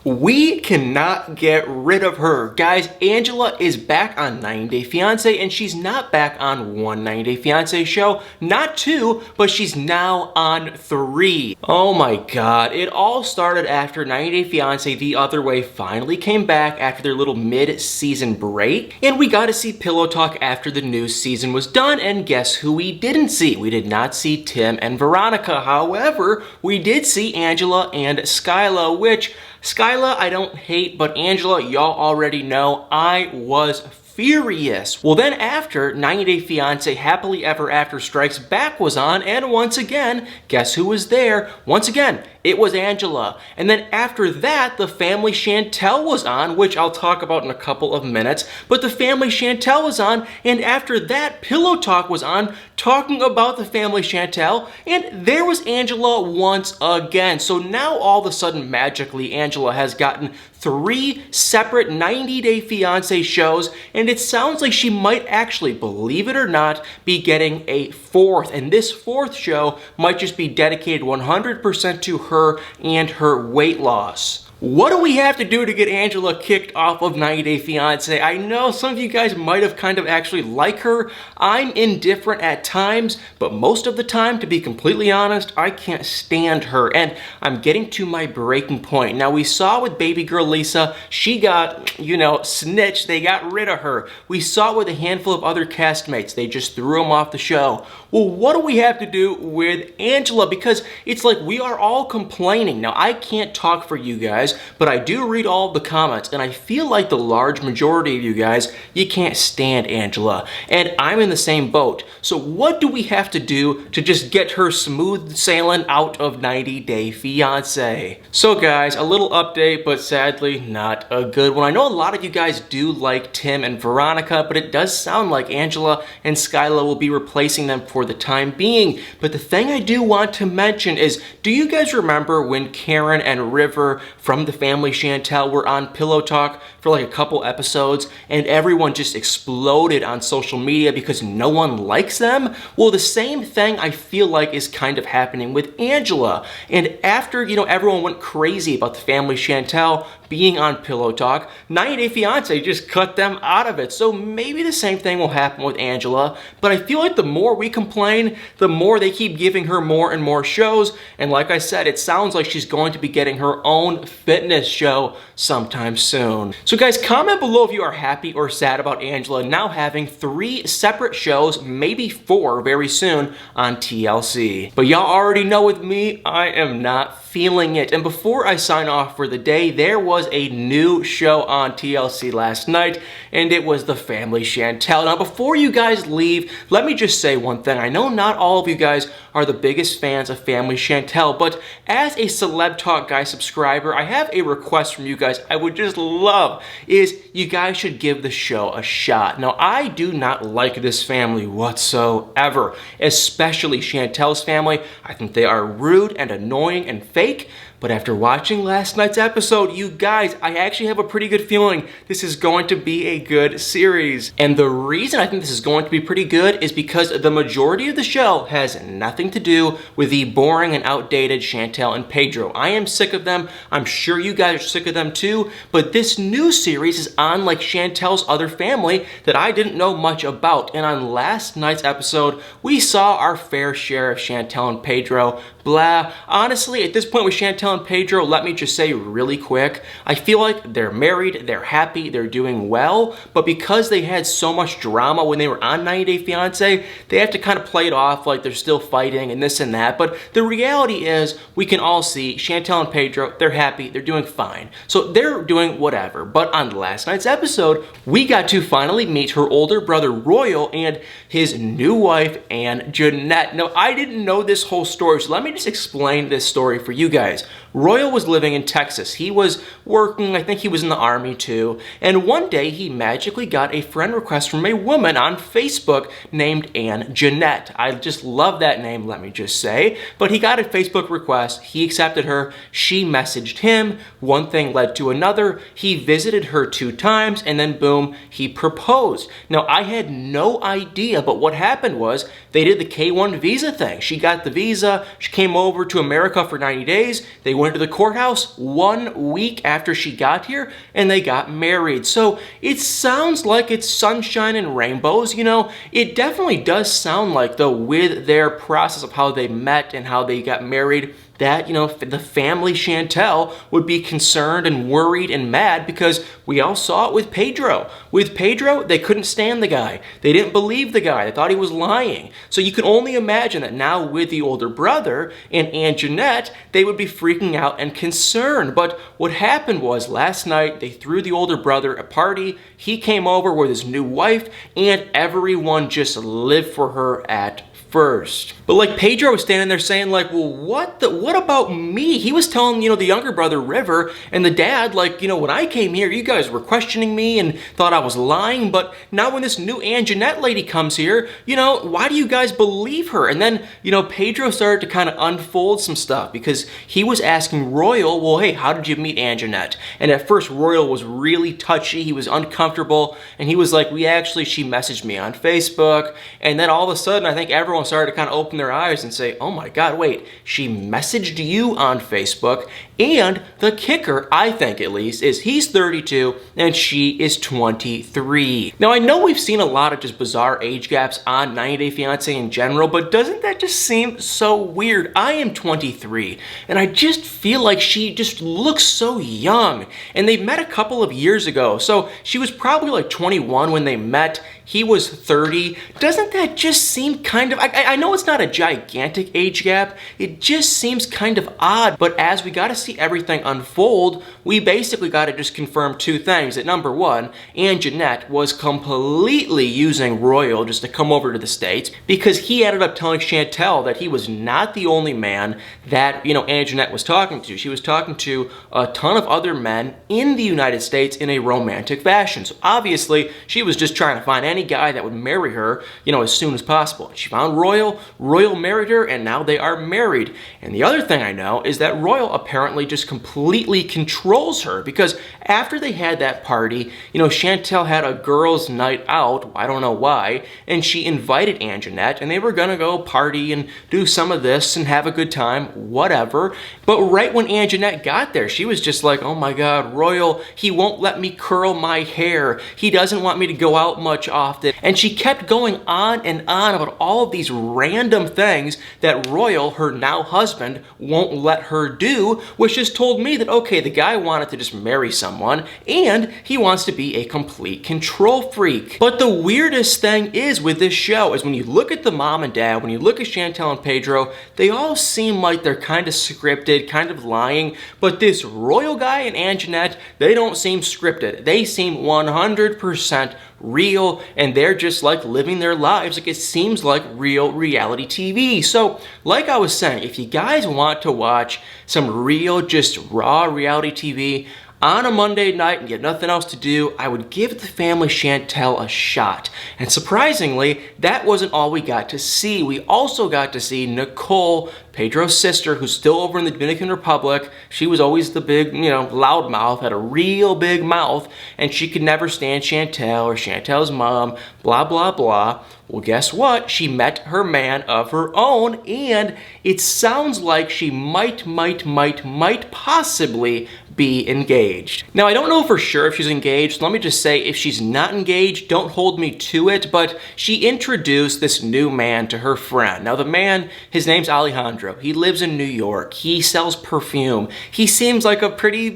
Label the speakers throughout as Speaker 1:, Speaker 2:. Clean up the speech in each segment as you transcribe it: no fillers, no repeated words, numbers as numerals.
Speaker 1: We cannot get rid of her. Guys, Angela is back on 90 Day Fiance, and she's not back on one 90 Day Fiance show, not two, but she's now on 3. Oh my god, it all started after 90 Day Fiance The Other Way finally came back after their little mid-season break, and we got to see Pillow Talk after the new season was done, and guess who we didn't see? We did not see Tim and Veronica. However, we did see Angela and Skyla, which Skyla, I don't hate, but Angela, y'all already know I was furious. Well, then after 90 Day Fiance Happily Ever After Strikes Back was on, and once again, guess who was there? Once again, it was Angela. And then after that, the family Chantel was on, which I'll talk about in a couple of minutes, but the family Chantel was on, and after that, Pillow Talk was on, talking about the family Chantel, and there was Angela once again. So now all of a sudden, magically, Angela has gotten 3 separate 90 Day Fiance shows, and it sounds like she might actually, believe it or not, be getting a 4th, and this 4th show might just be dedicated 100% to her and her weight loss. What do we have to do to get Angela kicked off of 90 Day Fiance? I know some of you guys might have kind of actually like her. I'm indifferent at times, but most of the time, to be completely honest, I can't stand her, and I'm getting to my breaking point. Now, we saw with baby girl Lisa, she got, snitched. They got rid of her. We saw it with a handful of other castmates. They just threw them off the show. Well, what do we have to do with Angela? Because it's like we are all complaining. Now, I can't talk for you guys, but I do read all of the comments, and I feel like the large majority of you guys, you can't stand Angela, and I'm in the same boat. So what do we have to do to just get her smooth sailing out of 90 Day Fiance? So guys, a little update, but sadly not a good one. I know a lot of you guys do like Tim and Veronica, but it does sound like Angela and Skyla will be replacing them for the time being. But the thing I do want to mention is, do you guys remember when Karen and River from the family Chantel were on Pillow Talk for like a couple episodes, and everyone just exploded on social media because no one likes them? Well, the same thing I feel like is kind of happening with Angela. And after, everyone went crazy about the family Chantel being on Pillow Talk, 90 Day Fiance just cut them out of it. So maybe the same thing will happen with Angela, but I feel like the more we complain, the more they keep giving her more and more shows. And like I said, it sounds like she's going to be getting her own fitness show sometime soon. So guys, comment below if you are happy or sad about Angela now having 3 separate shows, maybe 4 very soon on TLC. But y'all already know with me, I am not feeling it. And before I sign off for the day, there was a new show on TLC last night, and it was the family Chantel. Now, before you guys leave, let me just say one thing. I know not all of you guys are the biggest fans of family Chantel, but as a Celeb Talk Guy subscriber, I have a request from you guys I would just love, is you guys should give the show a shot. Now, I do not like this family whatsoever, especially Chantel's family. I think they are rude and annoying and fake. But after watching last night's episode, you guys, I actually have a pretty good feeling this is going to be a good series. And the reason I think this is going to be pretty good is because the majority of the show has nothing to do with the boring and outdated Chantel and Pedro. I am sick of them. I'm sure you guys are sick of them too. But this new series is on like Chantel's other family that I didn't know much about. And on last night's episode, we saw our fair share of Chantel and Pedro. Blah. Honestly, at this point with Chantel and Pedro, let me just say really quick, I feel like they're married, they're happy, they're doing well, but because they had so much drama when they were on 90 Day Fiance, they have to kind of play it off like they're still fighting and this and that. But the reality is, we can all see Chantel and Pedro, they're happy, they're doing fine. So they're doing whatever. But on last night's episode, we got to finally meet her older brother Royal and his new wife Angenette. Now, I didn't know this whole story, so let me just explain this story for you guys. Royal was living in Texas. He was working, I think he was in the army too, and one day he magically got a friend request from a woman on Facebook named Angenette. I just love that name, let me just say. But he got a Facebook request, he accepted her, she messaged him, one thing led to another, he visited her 2 times, and then boom, he proposed. Now, I had no idea, but what happened was they did the K-1 visa thing. She got the visa, she came over to America for 90 days, they went to the courthouse 1 week after she got here, and they got married. So it sounds like it's sunshine and rainbows, you know. It definitely does sound like, though, with their process of how they met and how they got married, that, you know, the family Chantel would be concerned and worried and mad, because we all saw it with Pedro. With Pedro, they couldn't stand the guy. They didn't believe the guy. They thought he was lying. So you can only imagine that now with the older brother and Angenette, they would be freaking out and concerned. But what happened was last night, they threw the older brother a party. He came over with his new wife, and everyone just lived for her at first. But like Pedro was standing there saying like, well, what about me? He was telling, you know, the younger brother River and the dad, like, you know, when I came here, you guys were questioning me and thought I was lying, but now when this new Angenette lady comes here, you know, why do you guys believe her? And then, you know, Pedro started to kind of unfold some stuff, because he was asking Royal, well, hey, how did you meet Angenette? And at first Royal was really touchy, he was uncomfortable, and he was like, she messaged me on Facebook. And then all of a sudden, I think everyone started to kind of open their eyes and say, oh my God, wait, she messaged you on Facebook. And the kicker, I think at least, is he's 32 and she is 23. Now I know we've seen a lot of just bizarre age gaps on 90 Day Fiance in general, but doesn't that just seem so weird? I am 23 and I just feel like she just looks so young. And they met a couple of years ago, so she was probably like 21 when they met. He was 30. Doesn't that just seem kind of, I know it's not a gigantic age gap, it just seems kind of odd. But as we got to see everything unfold, we basically got to just confirm two things. That number one, Angenette was completely using Royal just to come over to the States, because he ended up telling Chantel that he was not the only man that, you know, Angenette was talking to. She was talking to a ton of other men in the United States in a romantic fashion. So obviously she was just trying to find any guy that would marry her, you know, as soon as possible. She found Royal, Royal married her, and now they are married. And the other thing I know is that Royal apparently just completely controls her, because after they had that party, you know, Chantel had a girls' night out, I don't know why, and she invited Angenette, and they were gonna go party and do some of this and have a good time, whatever. But right when Angenette got there, she was just like, oh my God, Royal, he won't let me curl my hair. He doesn't want me to go out much often. And she kept going on and on about all of these random things that Royal, her now husband, won't let her do, which just told me that, okay, the guy wanted to just marry someone, and he wants to be a complete control freak. But the weirdest thing is with this show is when you look at the mom and dad, when you look at Chantel and Pedro, they all seem like they're kind of scripted, kind of lying, but this Royal guy and Angenette, they don't seem scripted. They seem 100% real, and they're just like living their lives like it seems like real reality TV. So like I was saying, if you guys want to watch some real, just raw reality TV on a Monday night and you have nothing else to do, I would give the family Chantel a shot. And surprisingly, that wasn't all we got to see. We also got to see Nicole, Pedro's sister, who's still over in the Dominican Republic. She was always the big, you know, loudmouth, had a real big mouth, and she could never stand Chantel or Chantel's mom, blah, blah, blah. Well, guess what? She met her man of her own, and it sounds like she might possibly be engaged. Now, I don't know for sure if she's engaged. Let me just say, if she's not engaged, don't hold me to it, but she introduced this new man to her friend. Now, the man, his name's Alejandro. He lives in New York. He sells perfume. He seems like a pretty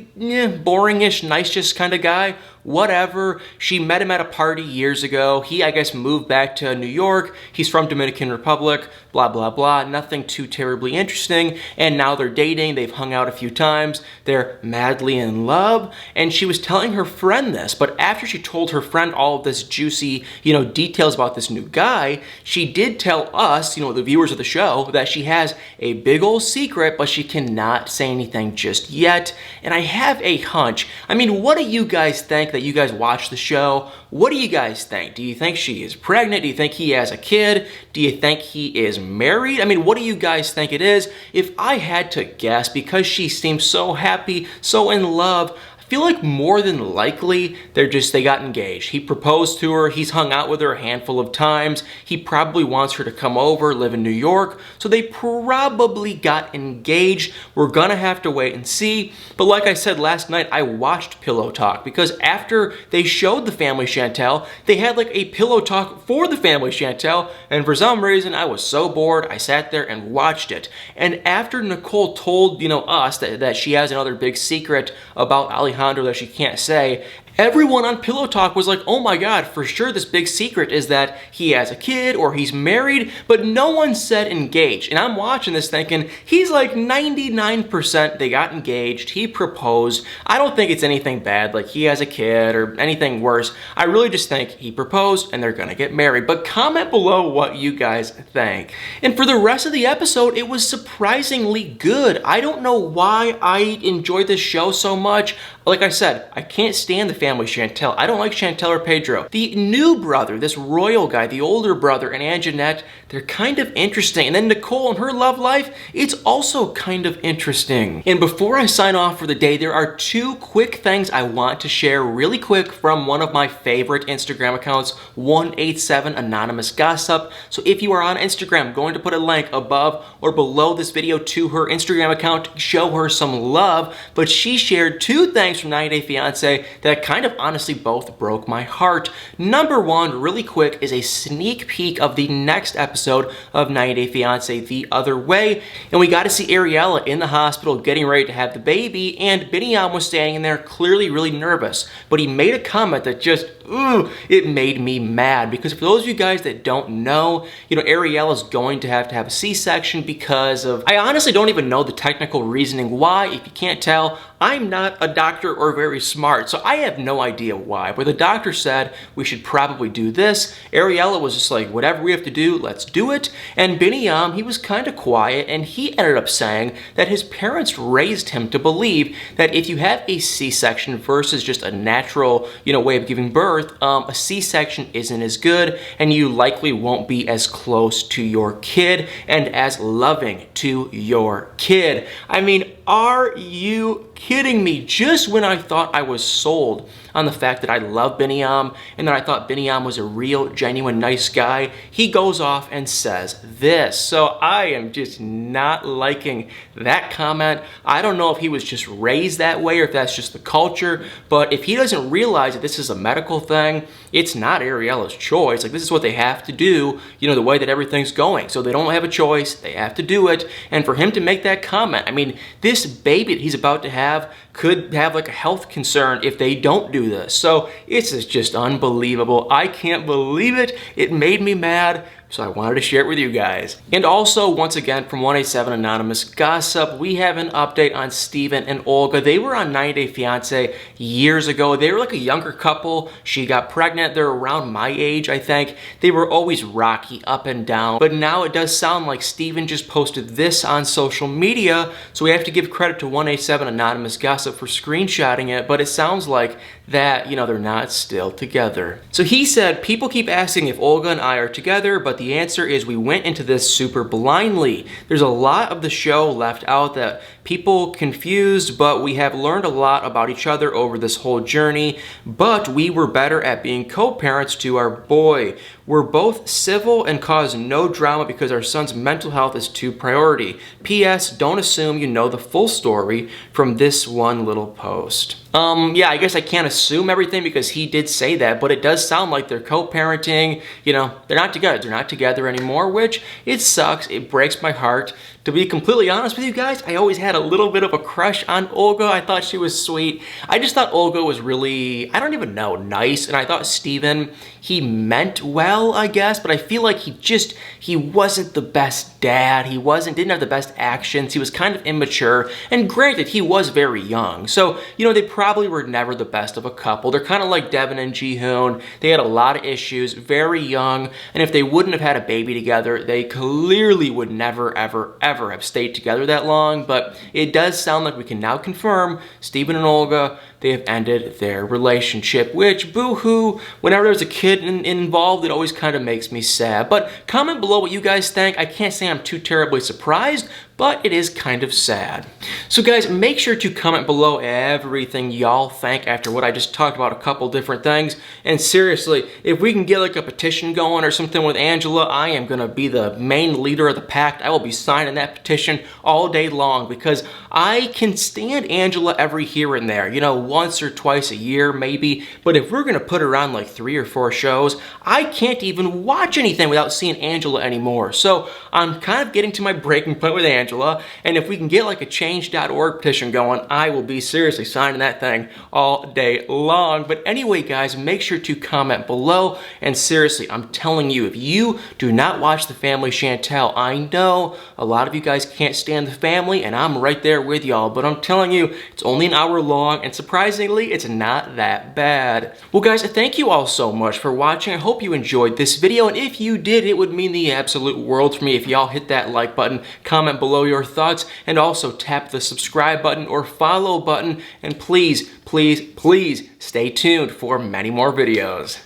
Speaker 1: boring-ish, nice-just kind of guy. Whatever. She met him at a party years ago. He, I guess, moved back to New York. He's from Dominican Republic, blah, blah, blah. Nothing too terribly interesting. And now they're dating. They've hung out a few times. They're madly in love. And she was telling her friend this, but after she told her friend all of this juicy, you know, details about this new guy, she did tell us, you know, the viewers of the show, that she has a big old secret, but she cannot say anything just yet. And I have a hunch. I mean, what do you guys think that you guys watch the show? What do you guys think? Do you think she is pregnant? Do you think he has a kid? Do you think he is married? I mean, what do you guys think it is? If I had to guess, because she seems so happy, so in love, I feel like more than likely they got engaged. He proposed to her, he's hung out with her a handful of times, he probably wants her to come over, live in New York, so they probably got engaged. We're gonna have to wait and see. But like I said last night, I watched Pillow Talk because after they showed the family Chantel, they had like a pillow talk for the family Chantel, and for some reason I was so bored I sat there and watched it. And after Nicole told us that she has another big secret about Alejandro that she can't say, everyone on Pillow Talk was like, oh my god, for sure this big secret is that he has a kid or he's married, but no one said engaged. And I'm watching this thinking, he's like 99% they got engaged, he proposed. I don't think it's anything bad, like he has a kid or anything worse. I really just think he proposed and they're gonna get married. But comment below what you guys think. And for the rest of the episode, it was surprisingly good. I don't know why I enjoyed this show so much. Like I said, I can't stand the family Chantel. I don't like Chantel or Pedro. The new brother, this royal guy, the older brother, and Angenette, they're kind of interesting. And then Nicole and her love life, it's also kind of interesting. And before I sign off for the day, there are two quick things I want to share really quick from one of my favorite Instagram accounts, 187 Anonymous Gossip. So if you are on Instagram, I'm going to put a link above or below this video to her Instagram account. Show her some love. But she shared two things from 90 Day Fiance that kind of honestly both broke my heart. Number one, really quick, is a sneak peek of the next episode of 90 Day Fiance The Other Way. And we got to see Ariella in the hospital getting ready to have the baby, and Biniyam was standing in there clearly really nervous. But he made a comment that just, it made me mad. Because for those of you guys that don't know, Ariella's going to have a C-section because of, I honestly don't even know the technical reasoning why. If you can't tell, I'm not a doctor or very smart, so I have no idea why. But the doctor said we should probably do this. Ariella was just like, whatever we have to do, let's do it. And Biniyam, he was kind of quiet, and he ended up saying that his parents raised him to believe that if you have a C-section versus just a natural, way of giving birth, a C-section isn't as good, and you likely won't be as close to your kid and as loving to your kid. I mean, are you kidding me? Just when I thought I was sold on the fact that I love Biniyam and that I thought Biniyam was a real, genuine, nice guy, he goes off and says this. So I am just not liking that comment. I don't know if he was just raised that way or if that's just the culture, but if he doesn't realize that this is a medical thing, it's not Ariella's choice. Like, this is what they have to do, the way that everything's going. So they don't have a choice, they have to do it. And for him to make that comment, I mean, this baby that he's about to have could have like a health concern if they don't do this. So it's just unbelievable. I can't believe it. It made me mad. So I wanted to share it with you guys. And also, once again, from 187 Anonymous Gossip, we have an update on Steven and Olga. They were on 90 Day Fiance years ago. They were like a younger couple. She got pregnant. They're around my age, I think. They were always rocky, up and down. But now it does sound like Steven just posted this on social media. So we have to give credit to 187 Anonymous Gossip for screenshotting it. But it sounds like that, they're not still together. So he said, people keep asking if Olga and I are together, but the answer is we went into this super blindly. There's a lot of the show left out that people confused, but we have learned a lot about each other over this whole journey, but we were better at being co-parents to our boy. We're both civil and cause no drama because our son's mental health is too priority. P.S. Don't assume you know the full story from this one little post. Yeah, I guess I can't assume everything because he did say that, but it does sound like they're co-parenting. They're not together. They're not together anymore, which it sucks. It breaks my heart. To be completely honest with you guys, I always had a little bit of a crush on Olga. I thought she was sweet. I just thought Olga was really, I don't even know, nice. And I thought Steven, he meant well, I guess, but I feel like he wasn't the best dad. He didn't have the best actions. He was kind of immature. And granted, he was very young. So, they probably were never the best of a couple. They're kind of like Devin and Ji-hoon. They had a lot of issues, very young. And if they wouldn't have had a baby together, they clearly would never, ever, ever have stayed together that long. But it does sound like we can now confirm Steven and Olga, they have ended their relationship, which, boo-hoo, whenever there's a kid involved, it always kind of makes me sad. But comment below what you guys think. I can't say I'm too terribly surprised, but it is kind of sad. So guys, make sure to comment below everything y'all think after what I just talked about, a couple different things. And seriously, if we can get like a petition going or something with Angela, I am gonna be the main leader of the pact. I will be signing that petition all day long because I can stand Angela every here and there, you know, once or twice a year maybe, but if we're gonna put her on like 3 or 4 shows, I can't even watch anything without seeing Angela anymore. So I'm kind of getting to my breaking point with Angela, and if we can get like a change.org petition going, I will be seriously signing that thing all day long. But anyway guys, make sure to comment below, and seriously, I'm telling you, if you do not watch The Family Chantel, I know a lot of you guys can't stand The Family, and I'm right there with y'all, but I'm telling you, it's only an hour long, and surprisingly, it's not that bad. Well guys, thank you all so much for watching. I hope you enjoyed this video, and if you did, it would mean the absolute world for me if y'all hit that like button, comment below your thoughts, and also tap the subscribe button or follow button, and please, please, please stay tuned for many more videos.